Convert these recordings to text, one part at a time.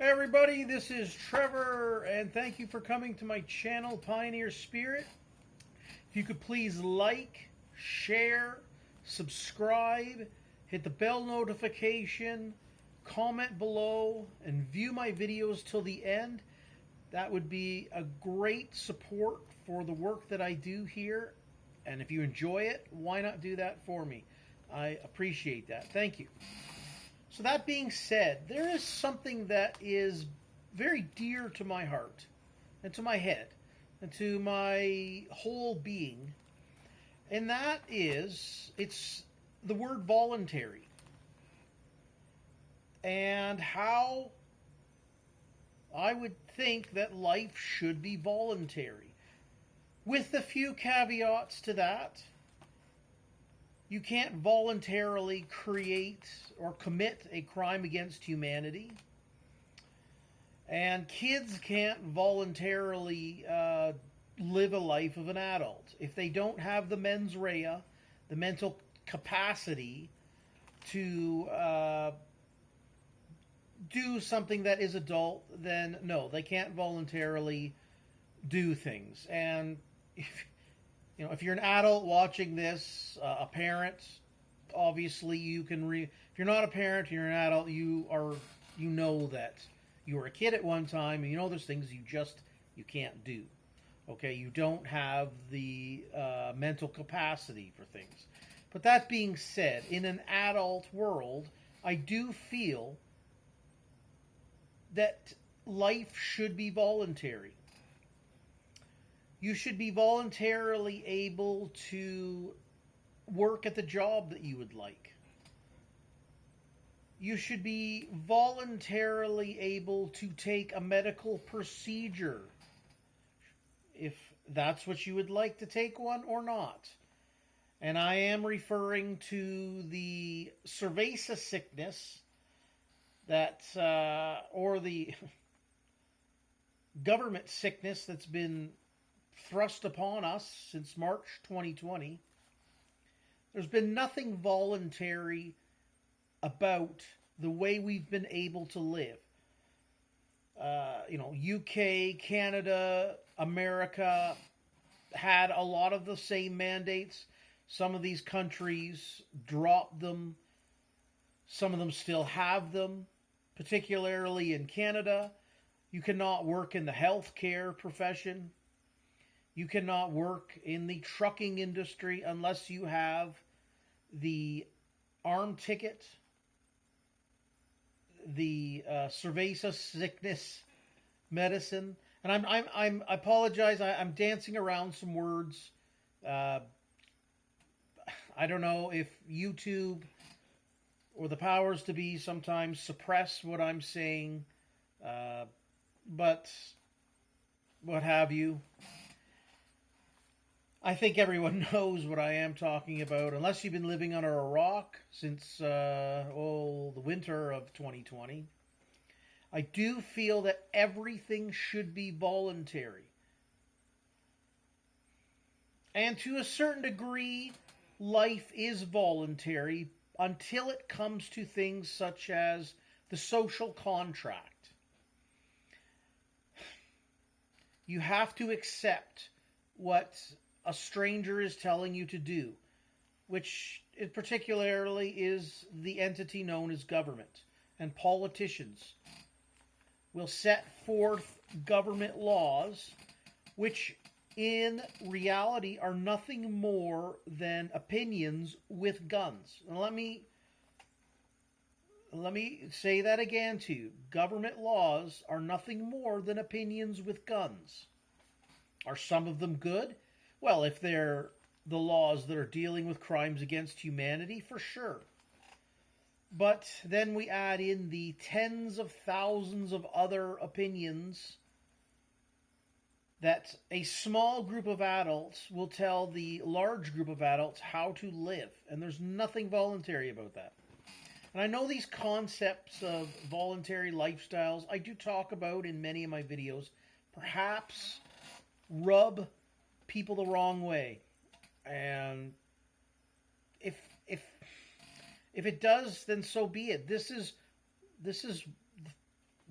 Hey everybody, this is Trevor, and thank you for coming to my channel, Pioneer Spirit. If you could please like, share, subscribe, hit the bell notification, comment below, and view my videos till the end. That would be a great support for the work that I do here. And if you enjoy it, why not do that for me? I appreciate that. Thank you. So that being said, there is something that is very dear to my heart and to my head and to my whole being. And that is, it's the word voluntary. And how I would think that life should be voluntary. With a few caveats to that. You can't voluntarily create or commit a crime against humanity. And kids can't voluntarily live a life of an adult. If they don't have the mens rea, the mental capacity to do something that is adult, then no, they can't voluntarily do things. And if you're an adult watching this, a parent, obviously you can if you're not a parent, you're an adult, you know that you were a kid at one time, and you know there's things you can't do. Okay, you don't have the mental capacity for things. But that being said, in an adult world, I do feel that life should be voluntary. You should be voluntarily able to work at the job that you would like. You should be voluntarily able to take a medical procedure, if that's what you would like to take one or not. And I am referring to the cerveza sickness that, or the government sickness that's been thrust upon us since March 2020. There's been nothing voluntary about the way we've been able to live. UK, Canada, America had a lot of the same mandates. Some of these countries dropped them. Some of them still have them, particularly in Canada. You cannot work in the healthcare profession. You cannot work in the trucking industry unless you have the arm ticket, the cerveza sickness medicine. And I apologize. I'm dancing around some words. I don't know if YouTube or the powers to be sometimes suppress what I'm saying, but what have you. I think everyone knows what I am talking about, unless you've been living under a rock since the winter of 2020. I do feel that everything should be voluntary. And to a certain degree, life is voluntary until it comes to things such as the social contract. You have to accept what a stranger is telling you to do, which particularly is the entity known as government. And politicians will set forth government laws which in reality are nothing more than opinions with guns. And let me say that again to you. Government laws are nothing more than opinions with guns. Are some of them good? Well, if they're the laws that are dealing with crimes against humanity, for sure. But then we add in the tens of thousands of other opinions that a small group of adults will tell the large group of adults how to live. And there's nothing voluntary about that. And I know these concepts of voluntary lifestyles I do talk about in many of my videos, perhaps rub people the wrong way. And if it does, then so be it. This is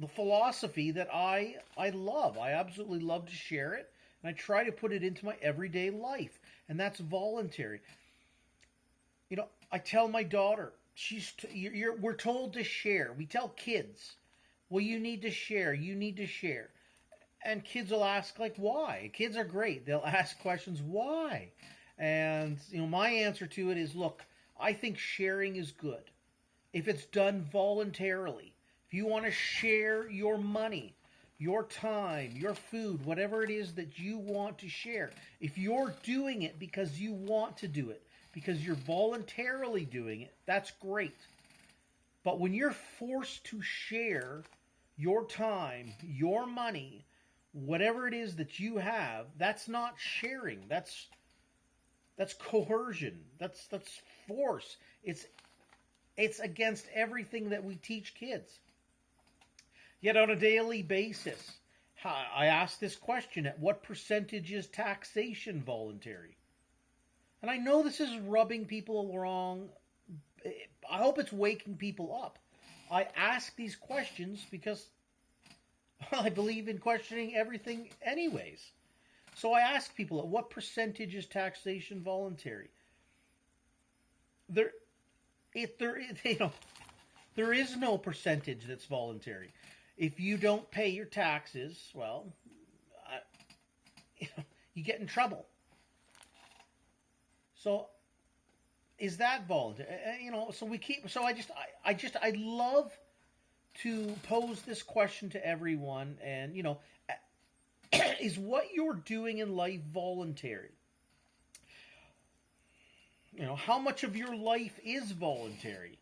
the philosophy that I love. I absolutely love to share it, and I try to put it into my everyday life, and that's voluntary. You know, I tell my daughter, we're told to share. We tell kids, well, you need to share. You need to share. And kids will ask, like, why? Kids are great. They'll ask questions, why? And, my answer to it is, look, I think sharing is good if it's done voluntarily. If you want to share your money, your time, your food, whatever it is that you want to share, if you're doing it because you want to do it, because you're voluntarily doing it, that's great. But when you're forced to share your time, your money, whatever it is that you have, that's not sharing. That's coercion. That's force. It's against everything that we teach kids. Yet on a daily basis, I ask this question: at what percentage is taxation voluntary? And I know this is rubbing people wrong. I hope it's waking people up. I ask these questions because I believe in questioning everything anyways. So I ask people, at what percentage is taxation voluntary? There is no percentage that's voluntary. If you don't pay your taxes, well, you get in trouble. So is that voluntary? I love to pose this question to everyone, and is what you're doing in life voluntary? How much of your life is voluntary?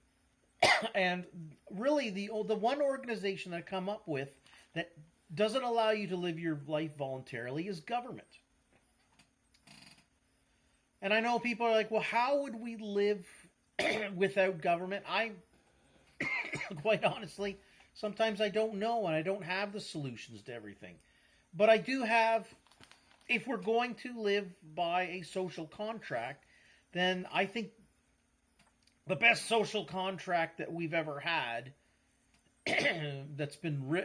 And really, the one organization that I come up with that doesn't allow you to live your life voluntarily is government. And I know people are like, well, how would we live without government? Quite honestly, sometimes I don't know, and I don't have the solutions to everything. But I do have, if we're going to live by a social contract, then I think the best social contract that we've ever had that's been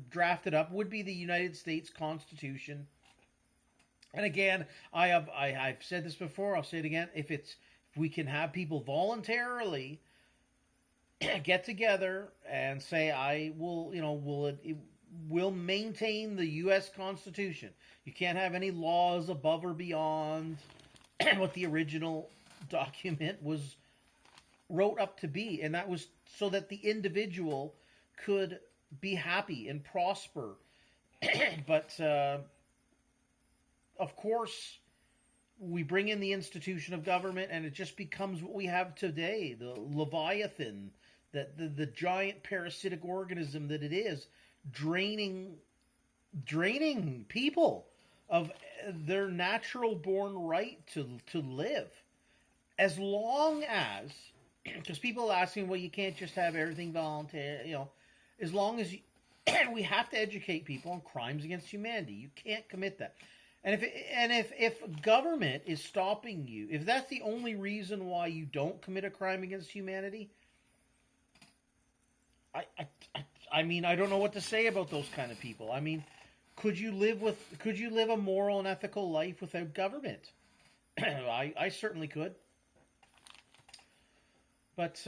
drafted up would be the United States Constitution. And again, I've said this before, I'll say it again, if we can have people voluntarily get together and say, we'll maintain the U.S. Constitution. You can't have any laws above or beyond what the original document was wrote up to be, and that was so that the individual could be happy and prosper. But of course, we bring in the institution of government, and it just becomes what we have today, the Leviathan, the giant parasitic organism that it is, draining people of their natural born right to live. As long as, because people ask me, well, you can't just have everything voluntary, as long as we have to educate people on crimes against humanity. You can't commit that. And if government is stopping you, if that's the only reason why you don't commit a crime against humanity, I mean, I don't know what to say about those kind of people. I mean, could you live a moral and ethical life without government? I certainly could. But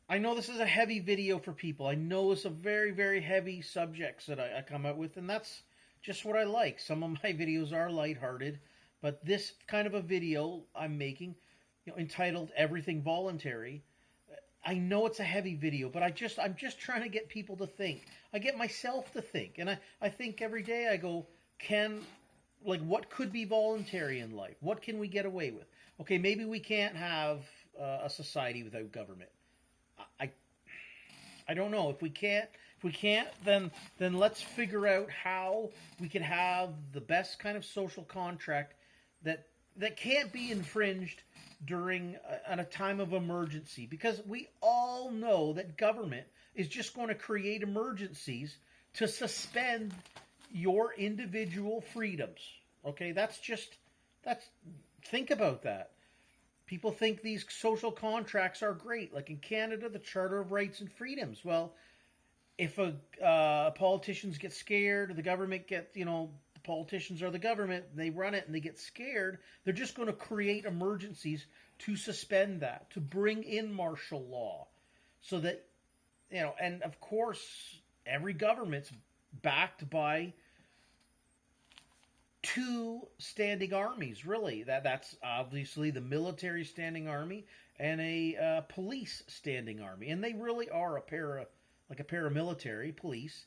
I know this is a heavy video for people. I know it's a very, very heavy subjects that I come out with, and that's just what I like. Some of my videos are lighthearted, but this kind of a video I'm making, entitled Everything Voluntary, I know it's a heavy video, but I'm just trying to get people to think. I get myself to think, and I think every day. I go, what could be voluntary in life? What can we get away with? Okay, maybe we can't have a society without government. I don't know. If we can't, then let's figure out how we can have the best kind of social contract that can't be infringed during a time of emergency, because we all know that government is just going to create emergencies to suspend your individual freedoms. Okay, think about that. People think these social contracts are great, like in Canada, the Charter of Rights and Freedoms. Well, if politicians get scared, the government get, the politicians are the government, they run it and they get scared, they're just going to create emergencies to suspend that, to bring in martial law, so that, and of course, every government's backed by two standing armies, really. That's obviously the military standing army and a police standing army, and they really are like a paramilitary police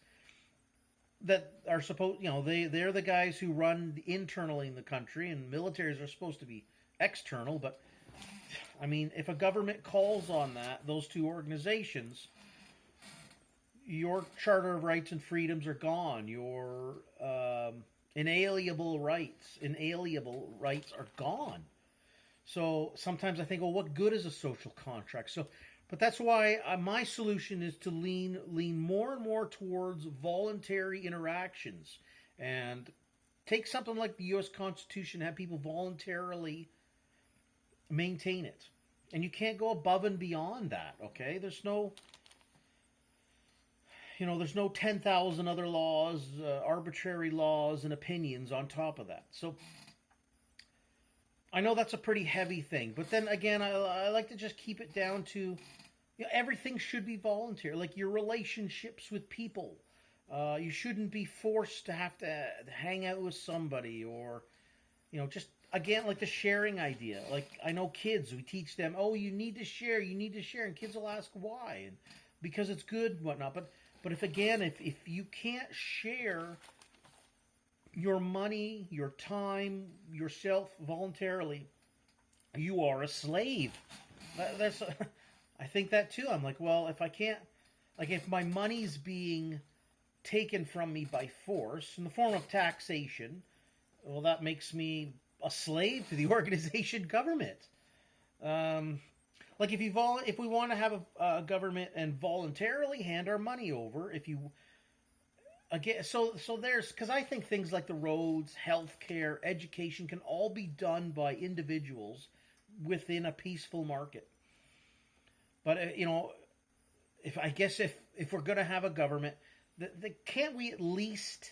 that are supposed, they're the guys who run internally in the country, and militaries are supposed to be external. But I mean, if a government calls on those two organizations, your Charter of Rights and Freedoms are gone. Your inalienable rights are gone. So sometimes I think, well, what good is a social contract? So, but that's why my solution is to lean more and more towards voluntary interactions, and take something like the U.S. Constitution, have people voluntarily maintain it, and you can't go above and beyond that. Okay, there's no 10,000 other laws, arbitrary laws and opinions on top of that. So I know that's a pretty heavy thing, but then again, I like to just keep it down to, everything should be voluntary. Like your relationships with people, you shouldn't be forced to have to hang out with somebody, or just, again, like the sharing idea. Like, I know kids, we teach them, oh, you need to share, and kids will ask why, and because it's good and whatnot. But if you can't share your money, your time, yourself voluntarily, you are a slave. I think that too. I'm like, well, if I can't, like, if my money's being taken from me by force in the form of taxation, well, that makes me a slave to the organization government. Like, if we want to have a government and voluntarily hand our money over, because I think things like the roads, healthcare, education can all be done by individuals within a peaceful market. But if we're going to have a government, can't we at least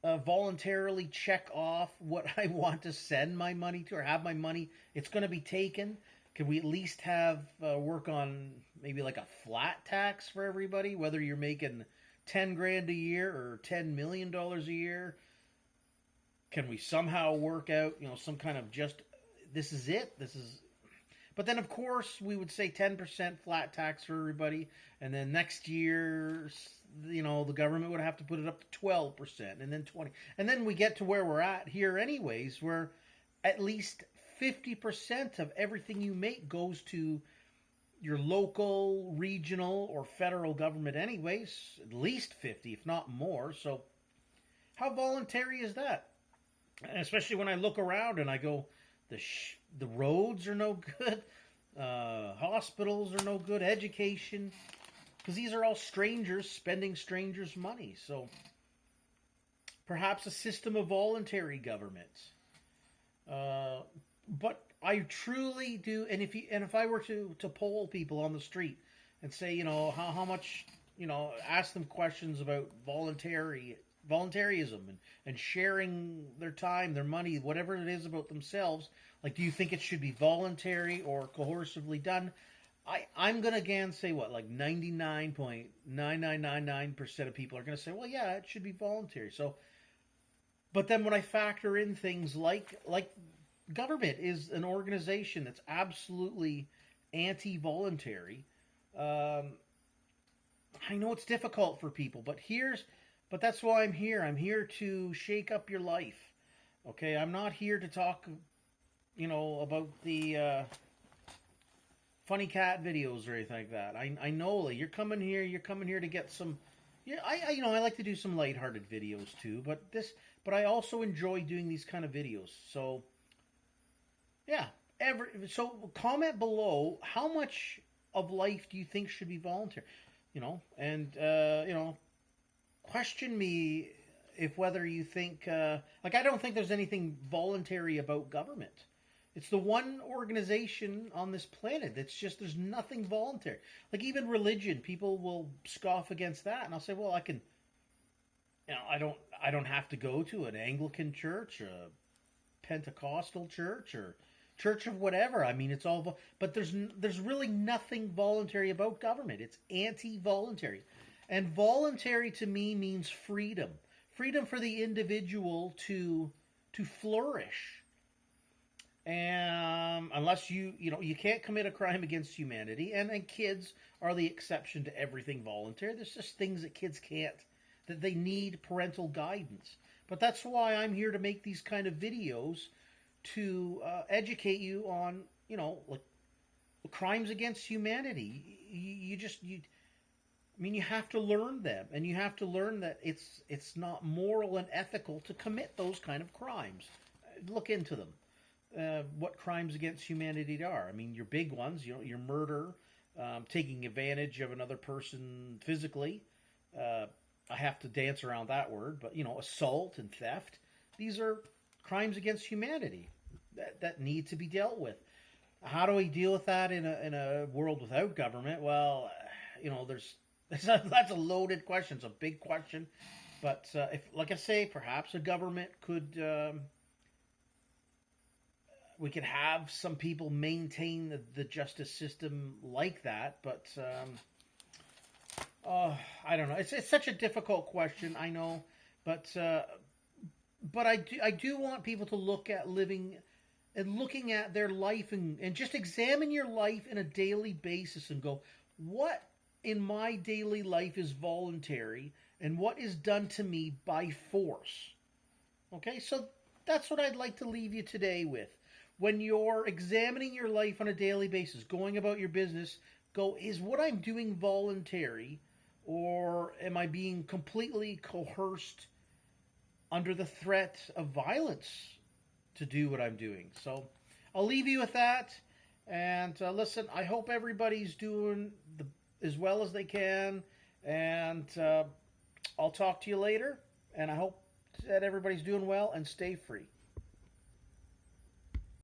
voluntarily check off what I want to send my money to, or have my money? It's going to be taken. Can we at least have work on maybe like a flat tax for everybody, whether you're making $10,000 a year or $10 million a year? Can we somehow work out, some kind of this is it? But then, of course, we would say 10% flat tax for everybody, and then next year, the government would have to put it up to 12%, and then 20%. And then we get to where we're at here anyways, where at least 50% of everything you make goes to your local, regional, or federal government anyways. At least 50, if not more. So how voluntary is that? And especially when I look around and I go, the roads are no good, hospitals are no good, education, because these are all strangers spending strangers' money. So perhaps a system of voluntary government. But I truly do, and if I were to poll people on the street and say, how much, ask them questions about voluntarism and sharing their time, their money, whatever it is about themselves, like, do you think it should be voluntary or coercively done? I'm gonna again say what, like 99.9999% of people are gonna say, well, yeah, it should be voluntary. So, but then when I factor in things like government is an organization that's absolutely anti-voluntary. I know it's difficult for people, but that's why I'm here. I'm here to shake up your life. Okay, I'm not here to talk, about the funny cat videos or anything like that. I know, like, you're coming here to get some. Yeah, I like to do some lighthearted videos too, but I also enjoy doing these kind of videos. So. Yeah. So comment below, how much of life do you think should be voluntary? And question me if whether you think, I don't think there's anything voluntary about government. It's the one organization on this planet that's just, there's nothing voluntary. Like even religion, people will scoff against that, and I'll say, well, I don't have to go to an Anglican church, a Pentecostal church, or church of whatever. I mean, it's all, but there's really nothing voluntary about government. It's anti-voluntary, and voluntary to me means freedom, freedom for the individual to flourish. And unless you can't commit a crime against humanity, and kids are the exception to everything voluntary. There's just things that kids can't, that they need parental guidance. But that's why I'm here to make these kind of videos to educate you on, like crimes against humanity. You have to learn them, and you have to learn that it's not moral and ethical to commit those kind of crimes. Look into them. What crimes against humanity there are. I mean, your big ones, your murder, taking advantage of another person physically. I have to dance around that word, but assault and theft. These are crimes against humanity that need to be dealt with. How do we deal with that in a world without government? Well, that's a loaded question. It's a big question, but if, like I say, perhaps a government could. We could have some people maintain the justice system like that, but I don't know. It's such a difficult question, I know, but I do want people to look at living and looking at their life and just examine your life in a daily basis and go, what in my daily life is voluntary and what is done to me by force? Okay, so that's what I'd like to leave you today with. When you're examining your life on a daily basis, going about your business, go, is what I'm doing voluntary, or am I being completely coerced under the threat of violence to do what I'm doing? So I'll leave you with that. And listen, I hope everybody's doing as well as they can. And I'll talk to you later. And I hope that everybody's doing well, and stay free.